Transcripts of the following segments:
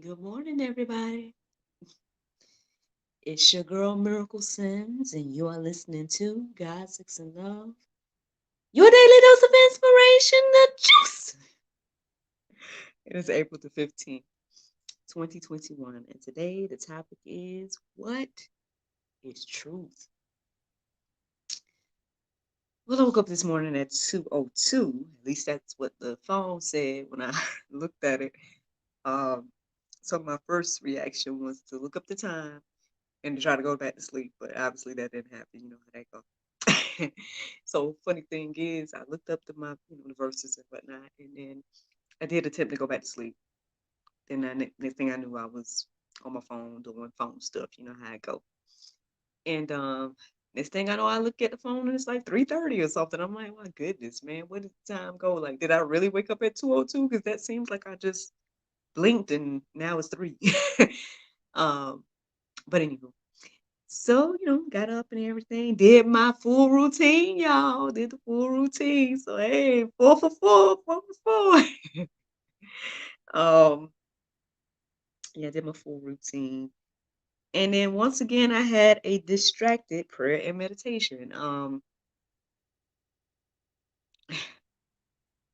Good morning, everybody. It's your girl Miracle Sims, and you are listening to God, Sex, and Love. Your daily dose of inspiration, the juice. It is April the 15th, 2021, and today the topic is what is truth? Well, I woke up this morning at 2:02. At least that's what the phone said when I looked at it. Um, so my first reaction was to look up the time and to try to go back to sleep, but obviously that didn't happen. You know how that goes. So funny thing is, I looked up the verses and whatnot, and then I did attempt to go back to sleep. Then next thing I knew, I was on my phone doing phone stuff. You know how it go. And next thing I know, I look at the phone and it's like 3:30 or something. I'm like, my goodness, man, where did the time go? Like, did I really wake up at 2:02? Because that seems like I just blinked and now it's three. um, but anywho. So, got up and everything, did my full routine, y'all. Did the full routine. So, hey, 4 for 4, 4 for 4. um, yeah, did my full routine. And then once again, I had a distracted prayer and meditation.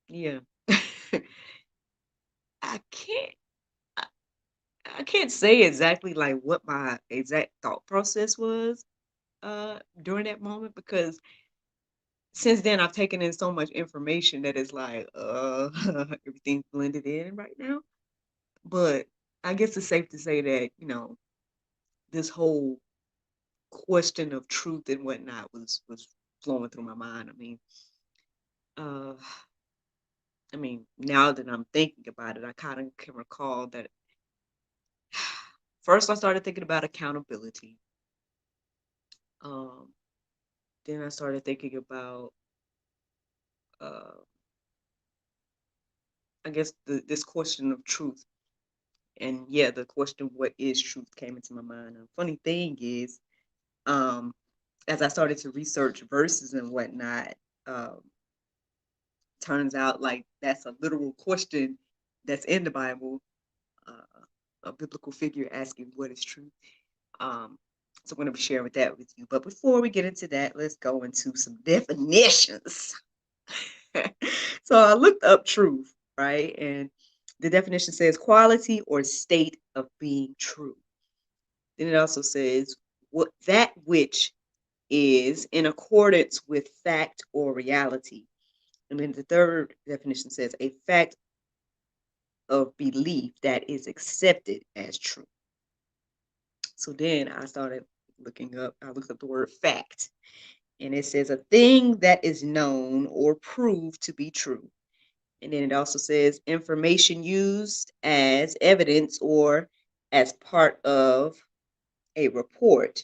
Yeah. I can't I, I can't say exactly like what my exact thought process was during that moment because since then I've taken in so much information that it's like everything's blended in right now. But I guess it's safe to say that, this whole question of truth and whatnot was flowing through my mind. Uh now that I'm thinking about it, I kind of can recall that first I started thinking about accountability. Um then I started thinking about uh I guess this question of truth. And yeah, the question what is truth came into my mind. And funny thing is, um, as I started to research verses and whatnot, um, turns out like that's a literal question that's in the Bible, uh, a biblical figure asking what is truth. Um, so I'm going to be sharing with that with you. But before we get into that, let's go into some definitions. So I looked up truth, right? And the definition says quality or state of being true. Then it also says what that which is in accordance with fact or reality. And then the third definition says a fact of belief that is accepted as true. So then I looked up the word fact, and it says a thing that is known or proved to be true. And then it also says information used as evidence or as part of a report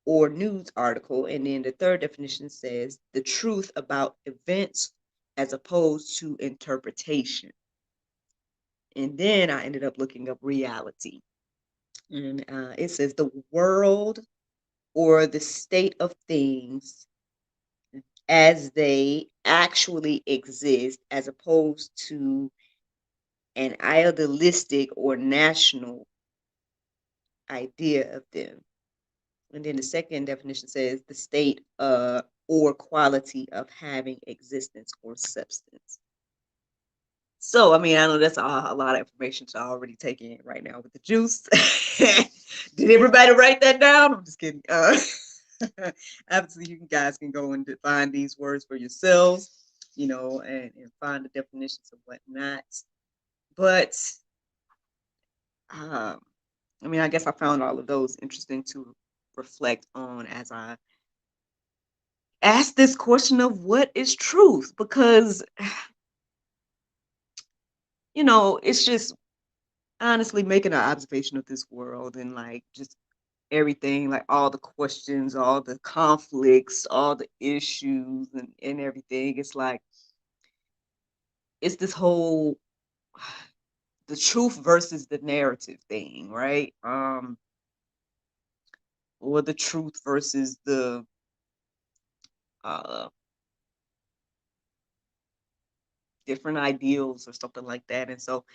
or news article. And then the third definition says the truth about events as opposed to interpretation. And then I ended up looking up reality. And it says the world or the state of things as they actually exist, as opposed to an idealistic or national idea of them. And then the second definition says the state or quality of having existence or substance. So, I know that's a lot of information to already take in right now with the juice. Did everybody write that down? I'm just kidding. Obviously, you guys can go and define these words for yourselves, and find the definitions of whatnot. But, um, I guess I found all of those interesting to reflect on as I ask this question of what is truth because it's just honestly making an observation of this world and like just everything, like all the questions, all the conflicts, all the issues and everything. It's like it's this whole the truth versus the narrative thing, right? Or the truth versus the uh different ideals or something like that. And so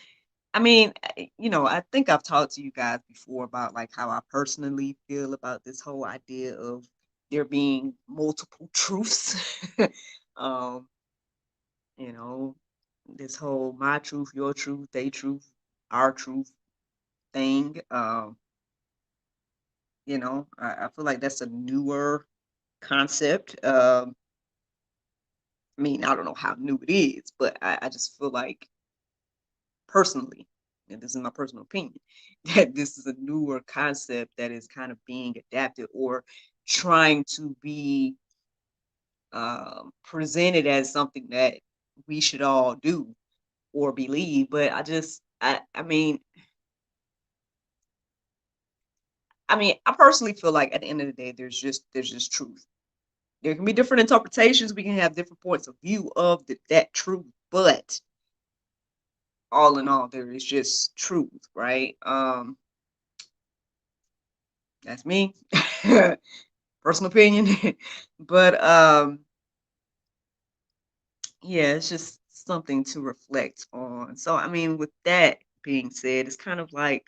I mean, I think I've talked to you guys before about like how I personally feel about this whole idea of there being multiple truths. um, you know, this whole my truth, your truth, they truth, our truth thing. I feel like that's a newer concept. I mean, I don't know how new it is, but I just feel like personally, and this is my personal opinion, that this is a newer concept that is kind of being adapted or trying to be presented as something that we should all do or believe. But I mean, I personally feel like at the end of the day, there's just truth. There can be different interpretations. We can have different points of view of that truth, but all in all, there is just truth, right? That's me. Personal opinion. But yeah, it's just something to reflect on. So I mean, with that being said, it's kind of like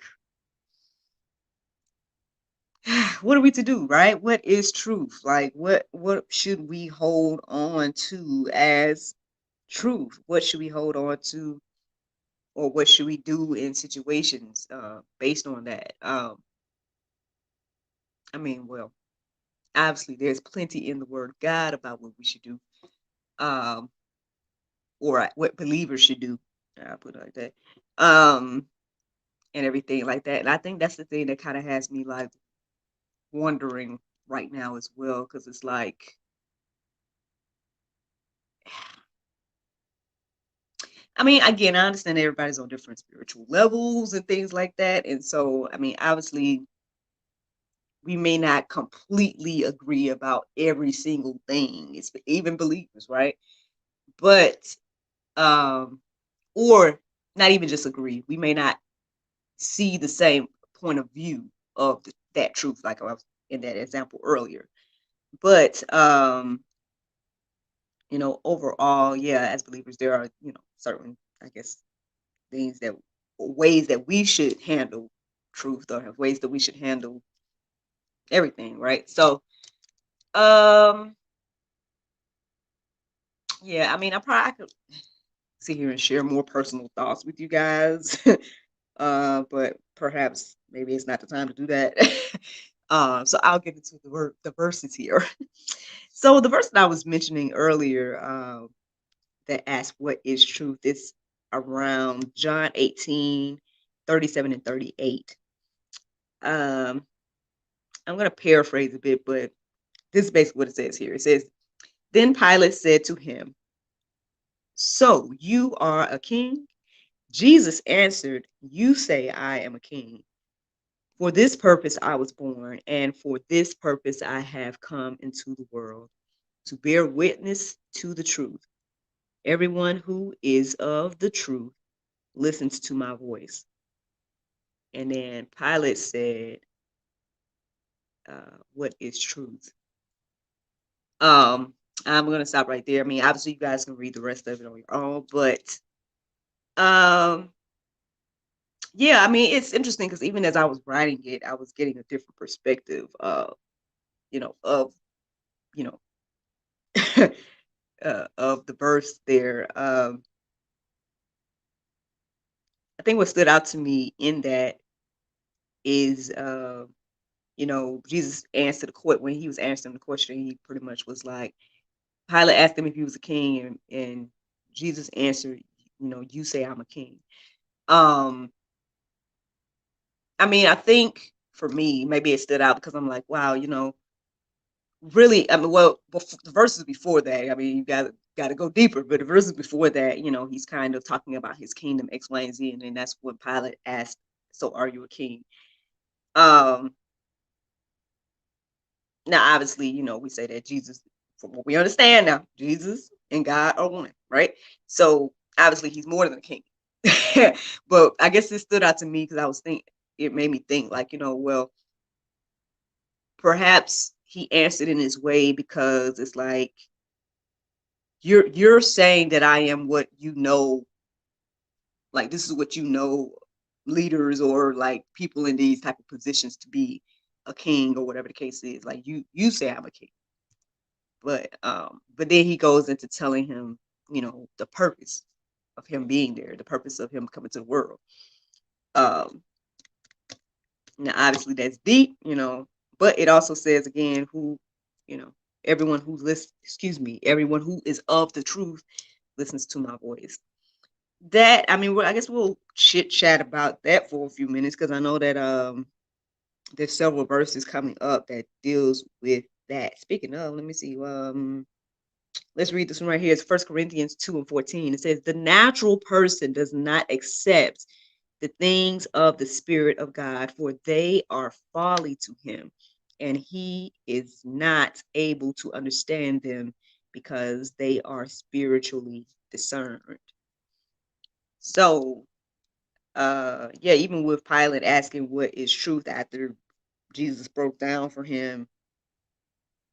what are we to do, right? What is truth? Like what should we hold on to as truth? What should we hold on to, or what should we do in situations based on that? I mean, well, obviously there's plenty in the word of God about what we should do. Um or what believers should do. I put it like that. Um, and everything like that. And I think that's the thing that kind of has me like wondering right now as well, because it's like, I mean, again, I understand everybody's on different spiritual levels and things like that. And so, I mean, obviously, we may not completely agree about every single thing. It's even believers, right? But, um, or not even just agree. We may not see the same point of view of that truth, like I was in that example earlier. But overall, yeah, as believers, there are certain, I guess, things that ways that we should handle truth, or have ways that we should handle everything, right? So, um, yeah, I mean, I could sit here and share more personal thoughts with you guys, but perhaps maybe it's not the time to do that. So I'll get into the verses here. So the verse that I was mentioning earlier, that asks what is truth, is around John 18:37 and 38. Um, I'm going to paraphrase a bit, but this is basically what it says here. It says, Then Pilate said to him, So you are a king? Jesus answered, You say I am a king. For this purpose I was born, and for this purpose I have come into the world, to bear witness to the truth. Everyone who is of the truth listens to my voice. And then Pilate said, What is truth? Um, I'm going to stop right there. I mean, obviously, you guys can read the rest of it on your own, but um, yeah, I mean, it's interesting because even as I was writing it, I was getting a different perspective of you know, of the verse there. I think what stood out to me in that is, Jesus answered the court when he was answering the question. He pretty much was like, Pilate asked him if he was a king, and Jesus answered, You say I'm a king. Um, I mean, I think for me, maybe it stood out because I'm like, wow, really. I mean, well, the verses before that, I mean, you got to go deeper. But the verses before that, he's kind of talking about his kingdom, X, Y, and Z, and then that's when Pilate asked, "So are you a king?" Um, Now, obviously, we say that Jesus, from what we understand now, Jesus and God are one, right? So obviously, he's more than a king. But I guess it stood out to me because it made me think, like, well, perhaps he answered in his way because it's like you're saying that I am what you know like this is what you know leaders or like people in these type of positions to be a king or whatever the case is. Like you say I'm a king. But then he goes into telling him, the purpose of him being there, the purpose of him coming to the world. Now obviously that's deep, but it also says again who, you know, everyone who listens, everyone who is of the truth listens to my voice. That, I mean, I guess we'll chit chat about that for a few minutes because I know that there's several verses coming up that deals with that. Speaking of, let me see. Let's read this one right here. It's 1 Corinthians 2:14. It says, "The natural person does not accept the things of the Spirit of God, for they are folly to him, and he is not able to understand them because they are spiritually discerned." So, yeah, even with Pilate asking what is truth after Jesus broke down for him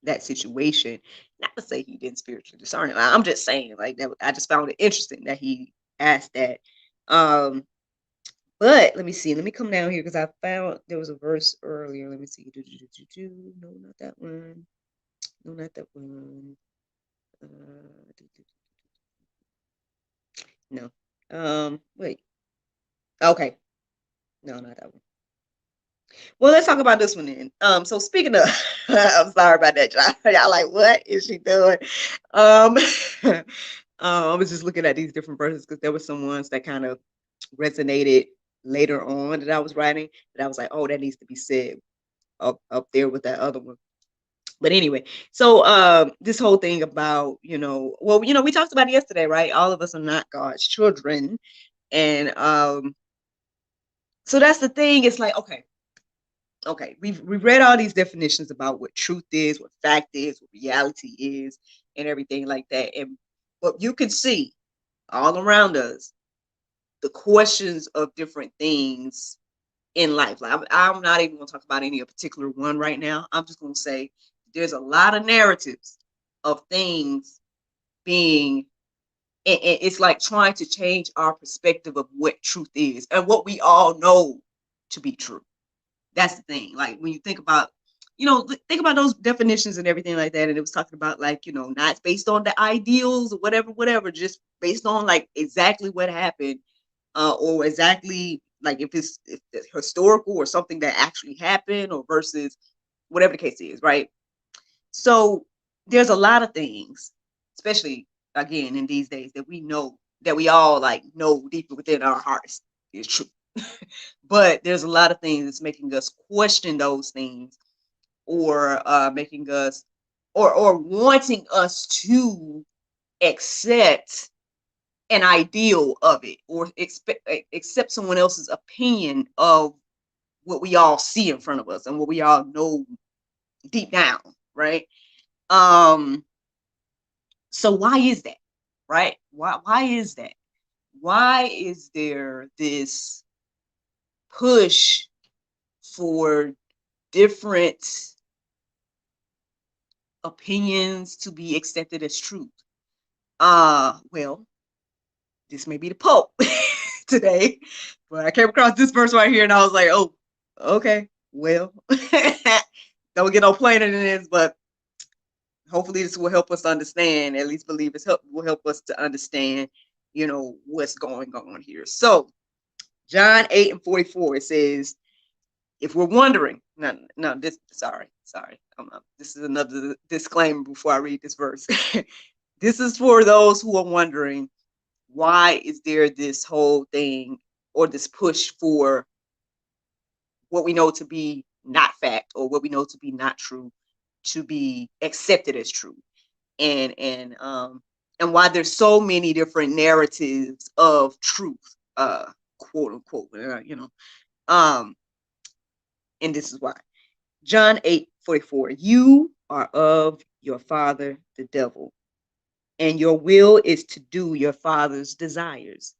that situation, not to say he didn't spiritually discern it. I'm just saying, like that. I just found it interesting that he asked that. Um, but let me see. Let me come down here because I found there was a verse earlier. Let me see. No, not that one. No, not that one. No. Wait. Okay. No, not that one. Well, let's talk about this one then. So speaking of, I'm sorry about that, y'all. Y'all like, what is she doing? Um, I was just looking at these different verses because there were some ones that kind of resonated later on that I was writing that I was like, oh, that needs to be said up there with that other one. But anyway, so this whole thing about, well, we talked about it yesterday, right? All of us are not God's children. And so that's the thing. It's like, okay, we've read all these definitions about what truth is, what fact is, what reality is, and everything like that. And but you can see all around us the questions of different things in life. Like I'm not even going to talk about any particular one right now. I'm just going to say there's a lot of narratives of things being. It's like trying to change our perspective of what truth is and what we all know to be true. That's the thing. Like when you think about, think about those definitions and everything like that. And it was talking about like, not based on the ideals or whatever, just based on like exactly what happened, or exactly like if it's historical or something that actually happened or versus whatever the case is, right? So there's a lot of things, especially again in these days that we know that we all like know deeply within our hearts is true. But there's a lot of things that's making us question those things or making us or wanting us to accept an ideal of it or accept someone else's opinion of what we all see in front of us and what we all know deep down, right? um so why is that, right? Why is that? Why is there this push for different opinions to be accepted as truth? Well, this may be the Pope today, but I came across this verse right here and I was like, oh, okay, well, don't get no plainer than this, but hopefully this will help us understand, at least believers will help us to understand, what's going on here. So John 8:44, it says, if we're wondering, no, sorry. This is another disclaimer before I read this verse. This is for those who are wondering, why is there this whole thing or this push for what we know to be not fact or what we know to be not true to be accepted as true? And why there's so many different narratives of truth, quote unquote, um, and this is why. John 8:44, you are of your father, the devil, and your will is to do your father's desires.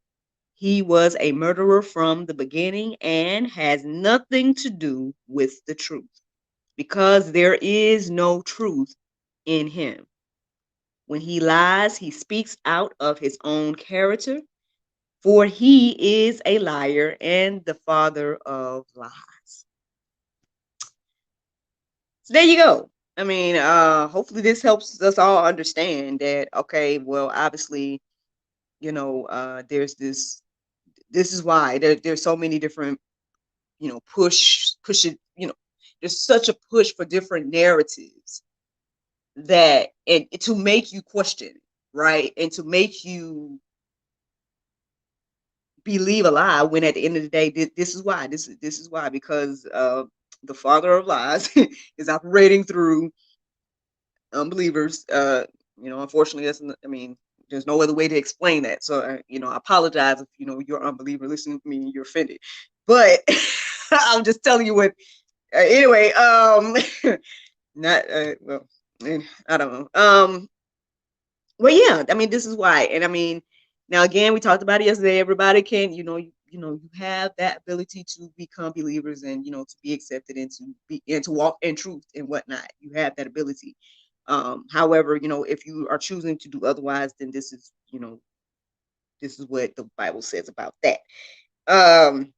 He was a murderer from the beginning and has nothing to do with the truth, because there is no truth in him. When he lies, he speaks out of his own character, for he is a liar and the father of lies. So there you go. I mean, hopefully this helps us all understand that, okay, well, obviously, there's this is why there's so many different, push it, there's such a push for different narratives that, and to make you question, right? And to make you believe a lie when at the end of the day, this is why, this is why, because the father of lies is operating through unbelievers. Unfortunately, I mean, there's no other way to explain that. So, I apologize if you're an unbeliever listening to me and you're offended, but I'm just telling you what. Anyway, not well, I don't know. Well, yeah, I mean, this is why, and I mean, now again, we talked about it yesterday. Everybody can, you have that ability to become believers and to be accepted and to walk in truth and whatnot. You have that ability. However, if you are choosing to do otherwise, then this is what the Bible says about that. And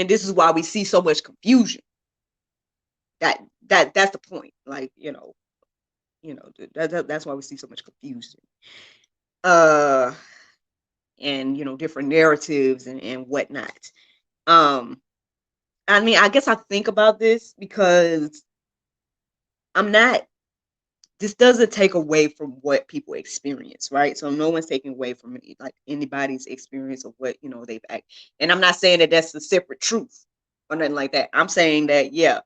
this is why we see so much confusion. That's the point. Like, that's why we see so much confusion. And different narratives and whatnot. I mean, I guess I think about this because I'm not this doesn't take away from what people experience, right? So no one's taking away from like anybody's experience of what they've and I'm not saying that that's a separate truth or nothing like that. I'm saying that, yeah,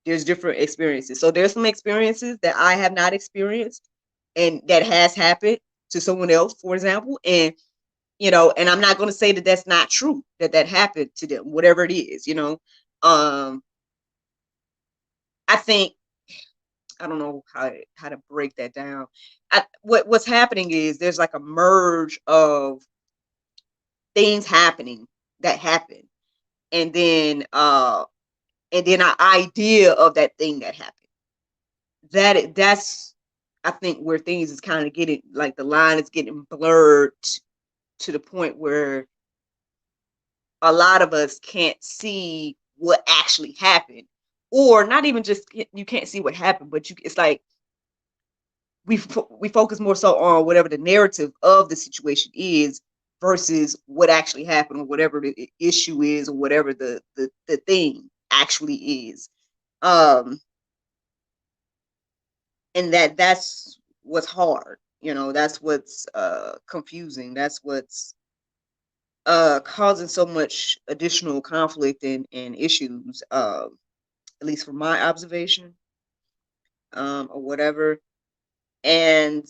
there's different experiences. So there's some experiences that I have not experienced and that has happened to someone else, for example, and and I'm not going to say that that's not true, that happened to them, whatever it is. I think, I don't know how to break that down. What's happening is there's like a merge of things happening that happen, and then an idea of that thing that happened. That's I think where things is kind of getting, like, the line is getting blurred to the point where a lot of us can't see what actually happened, or not even just you can't see what happened, but it's like we focus more so on whatever the narrative of the situation is versus what actually happened, or whatever the issue is, or whatever the thing actually is. And that's what's hard, that's what's confusing, that's what's causing so much additional conflict and issues, at least from my observation, or whatever. And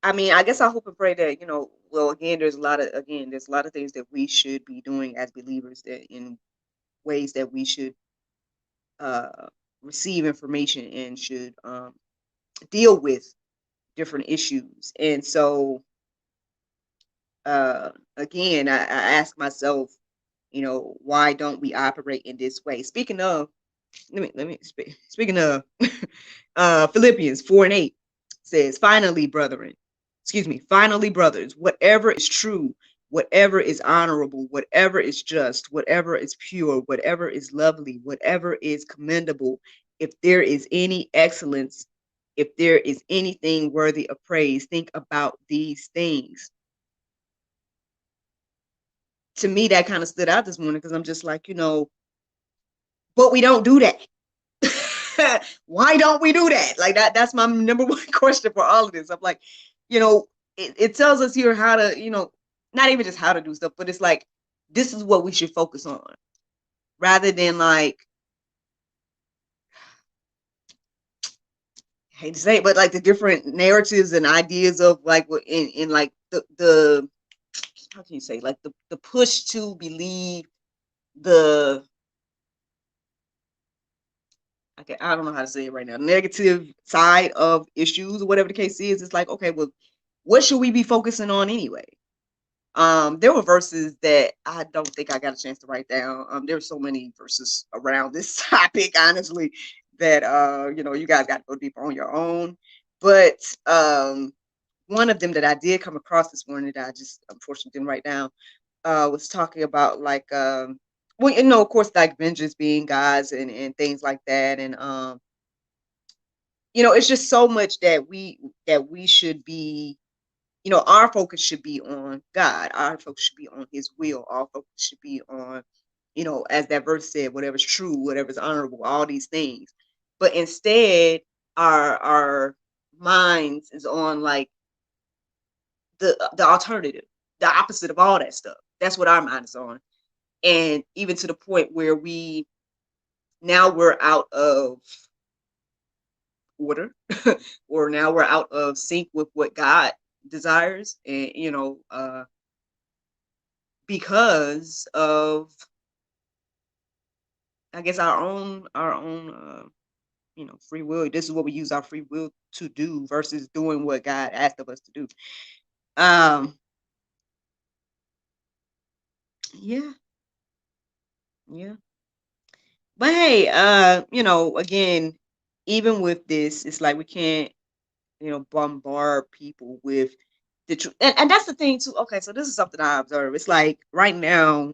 I mean, I guess I hope and pray that, well, again, there's a lot of things that we should be doing as believers, that in ways that we should uh, receive information and should deal with different issues. And so, again, I ask myself, why don't we operate in this way? Speaking of, speaking of, Philippians 4:8 says, finally, brothers, whatever is true, whatever is honorable, whatever is just, whatever is pure, whatever is lovely, whatever is commendable, if there is any excellence, if there is anything worthy of praise, think about these things. To me, that kind of stood out this morning, because I'm just like, but we don't do that. Why don't we do that? Like, that's my number one question for all of this. I'm like, it tells us here how to, not even just how to do stuff, but it's like, this is what we should focus on, rather than, like, I hate to say it, but like the different narratives and ideas of, like, what in like the how can you say, like, the push to believe the, okay, I don't know how to say it right now, negative side of issues, or whatever the case is. It's like, okay, well, what should we be focusing on anyway? There were verses that I don't think I got a chance to write down. There were so many verses around this topic, honestly, that you guys got to go deeper on your own. But one of them that I did come across this morning that I just unfortunately didn't write down was talking about like well, of course, like vengeance being God's and things like that. And it's just so much that we should be, our focus should be on God. Our focus should be on his will. Our focus should be on, as that verse said, whatever's true, whatever's honorable, all these things. But instead, our minds is on like the alternative, the opposite of all that stuff. That's what our mind is on. And even to the point where we're out of order, or now we're out of sync with what God desires, and because of, I guess, our own free will. This is what we use our free will to do versus doing what God asked of us to do. Um, yeah, yeah. But hey, again, even with this, it's like we can't, bombard people with the truth. And that's the thing too. Okay, so this is something I observe. It's like right now,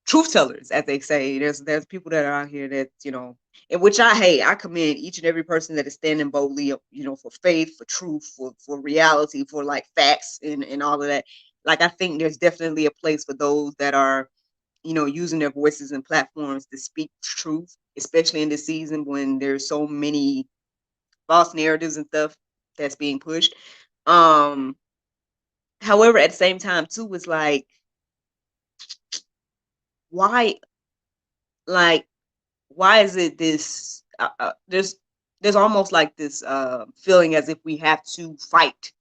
truth tellers, as they say, there's people that are out here that, and which I hate. I commend each and every person that is standing boldly, for faith, for truth, for reality, for like facts and all of that. Like I think there's definitely a place for those that are, using their voices and platforms to speak truth, especially in this season when there's so many false narratives and stuff that's being pushed. Um, However, at the same time, too, it's why, like, why is it this? There's almost like this feeling as if we have to fight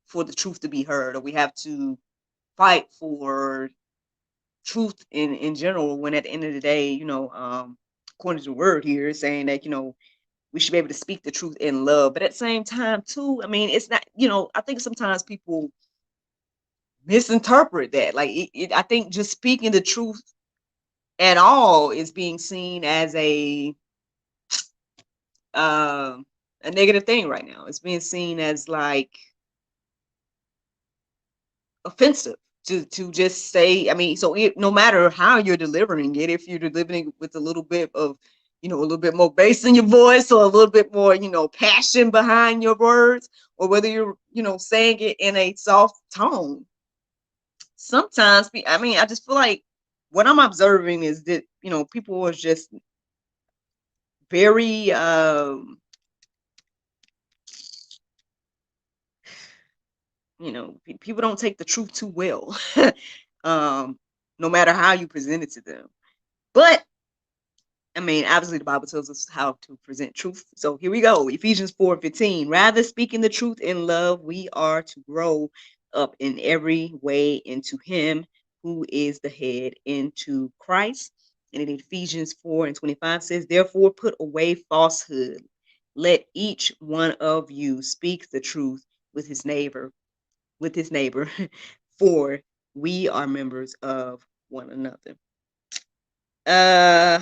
for the truth to be heard, or we have to fight for truth in general. When at the end of the day, according to the word here, it's saying that we should be able to speak the truth in love. But at the same time, too, I mean, it's not. I think sometimes people misinterpret that. Like, I think just speaking the truth at all is being seen as um, a negative thing right now. It's being seen as like offensive to just say. I mean, so no matter how you're delivering it, if you're delivering it with a little bit of, a little bit more bass in your voice, or a little bit more, passion behind your words, or whether you're, saying it in a soft tone. Sometimes, I mean, I just feel like what I'm observing is that, people are just very, people don't take the truth too well, um, no matter how you present it to them. But I mean, obviously, the Bible tells us how to present truth. So here we go. Ephesians 4:15. Rather, speaking the truth in love, we are to grow up in every way into Him who is the head, into Christ. And in Ephesians 4:25 says, therefore, put away falsehood. Let each one of you speak the truth with his neighbor, for we are members of one another. Uh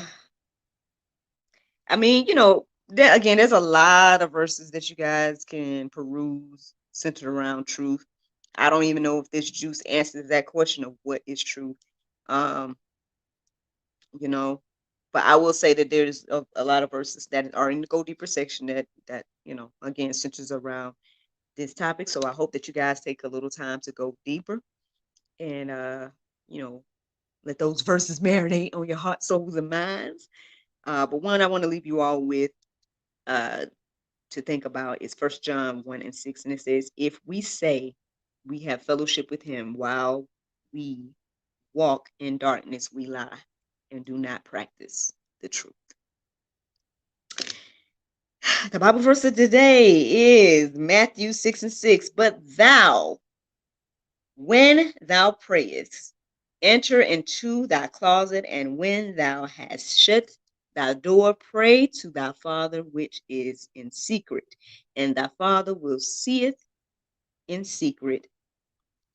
I mean, again, there's a lot of verses that you guys can peruse centered around truth. I don't even know if this juice answers that question of what is truth. Um, you know, but I will say that there's a lot of verses that are in the Go Deeper section that again centers around this topic. So I hope that you guys take a little time to go deeper and you know, let those verses marinate on your heart, souls, and minds. But one I want to leave you all with uh to think about is First John 1:6, and it says, "If we say we have fellowship with Him while we walk in darkness, we lie and do not practice the truth." The Bible verse of today is Matthew 6:6. But thou, when thou prayest, enter into thy closet, and when thou hast shut thy door, pray to thy Father which is in secret, and thy Father will seeth in secret,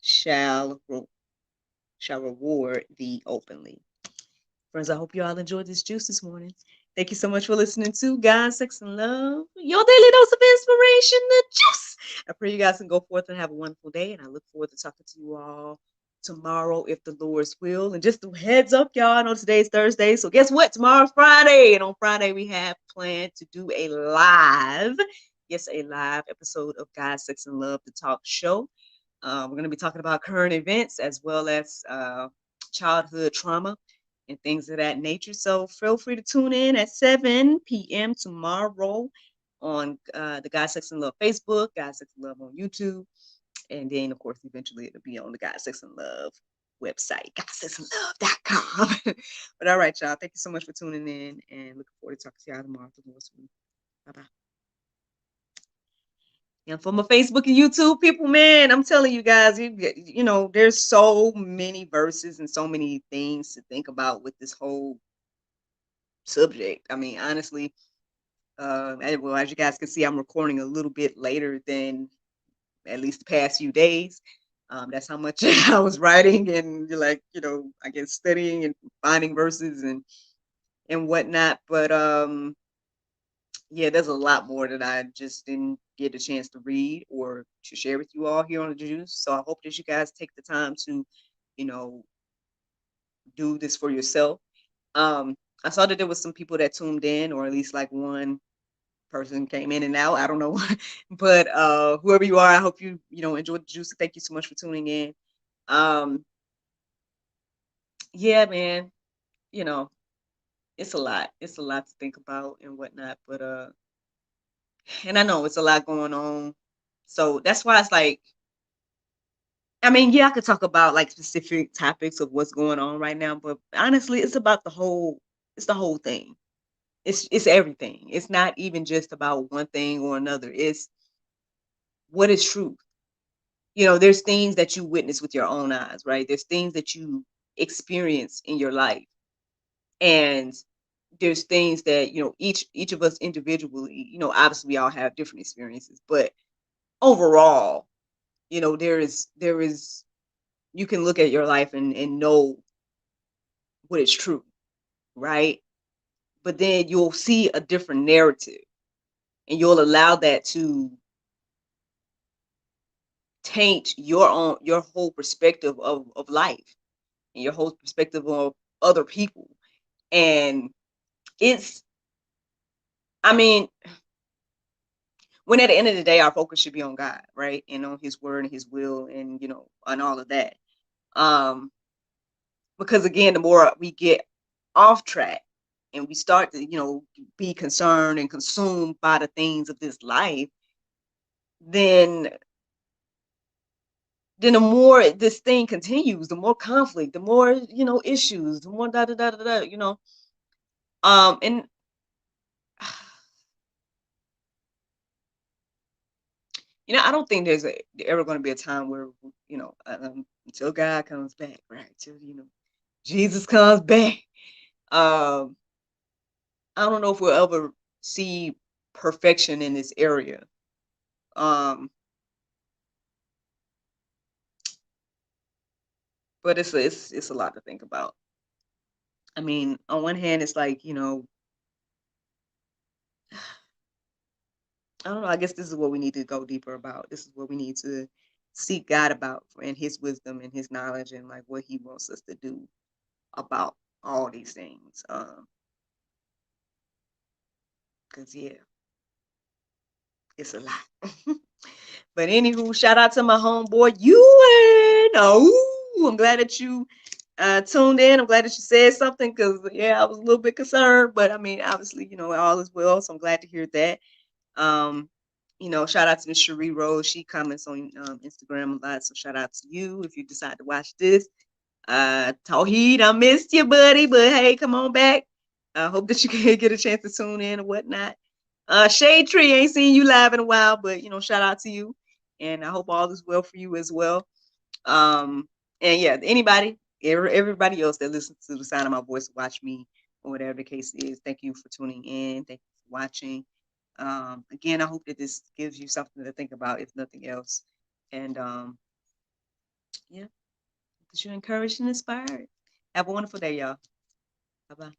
shall reward thee openly. Friends, I hope you all enjoyed this juice this morning. Thank you so much for listening to God, Sex, and Love, your daily dose of inspiration, the juice. I pray you guys can go forth and have a wonderful day. And I look forward to talking to you all tomorrow if the Lord's will. And just a heads up, y'all, I know today's Thursday. So guess what? Tomorrow's Friday. And on Friday, we have planned to do a live episode of God, Sex, and Love, the talk show. We're going to be talking about current events as well as childhood trauma and things of that nature. So feel free to tune in at 7 p.m. tomorrow on the God, Sex, and Love Facebook, God, Sex, and Love on YouTube. And then, of course, eventually it'll be on the God, Sex, and Love website, godsexandlove.com. But all right, y'all. Thank you so much for tuning in and looking forward to talking to y'all tomorrow. Bye-bye. And for my Facebook and YouTube people, man, I'm telling you guys, you know, there's so many verses and so many things to think about with this whole subject. I mean, honestly, well, as you guys can see, I'm recording a little bit later than at least the past few days. That's how much I was writing and like, you know, I guess studying and finding verses and whatnot. But yeah, there's a lot more that I just didn't get a chance to read or to share with you all here on the Juice. So I hope that you guys take the time to, you know, do this for yourself. I saw that there was some people that tuned in, or at least like one person came in and out. I don't know, but whoever you are, I hope you enjoyed the juice. Thank you so much for tuning in. Yeah, man, you know, it's a lot. It's a lot to think about and whatnot. But and I know it's a lot going on, so that's why it's like, I mean, yeah, I could talk about like specific topics of what's going on right now, but honestly, it's about the whole. It's the whole thing. It's everything. It's not even just about one thing or another. It's what is truth. You know, there's things that you witness with your own eyes, right? There's things that you experience in your life, and there's things that each of us individually. Obviously, we all have different experiences, but overall, there is you can look at your life and know what is true, right? But then you'll see a different narrative, and you'll allow that to taint your whole perspective of life and your whole perspective of other people. And it's, I mean, when at the end of the day, our focus should be on God, right? And on his word and his will and, and all of that. Because again, the more we get off track and we start to, be concerned and consumed by the things of this life, then the more this thing continues, the more conflict, the more, issues, the more da da da da da. And I don't think there's ever going to be a time where, until God comes back, right? Till, Jesus comes back. Um, I don't know if we'll ever see perfection in this area. Um, but it's a lot to think about. I mean, on one hand, it's like, I don't know. I guess this is what we need to go deeper about. This is what we need to seek God about and his wisdom and his knowledge and like what he wants us to do about all these things. Cause yeah, it's a lot. But anywho, shout out to my homeboy, Ewan. Oh, I'm glad that you tuned in. I'm glad that you said something because yeah, I was a little bit concerned, but I mean, obviously, all is well. So I'm glad to hear that. Um, shout out to Miss Cherie Rose. She comments on Instagram a lot. So shout out to you if you decide to watch this. Tawheed, I missed you, buddy, but hey, come on back. I hope that you can get a chance to tune in or whatnot. Shade Tree, ain't seen you live in a while, but shout out to you. And I hope all is well for you as well. And yeah, everybody else that listens to the sound of my voice, watch me, or whatever the case is, thank you for tuning in. Thank you for watching. Again, I hope that this gives you something to think about, if nothing else. And yeah, that you're encouraged and inspired. Have a wonderful day, y'all. Bye-bye.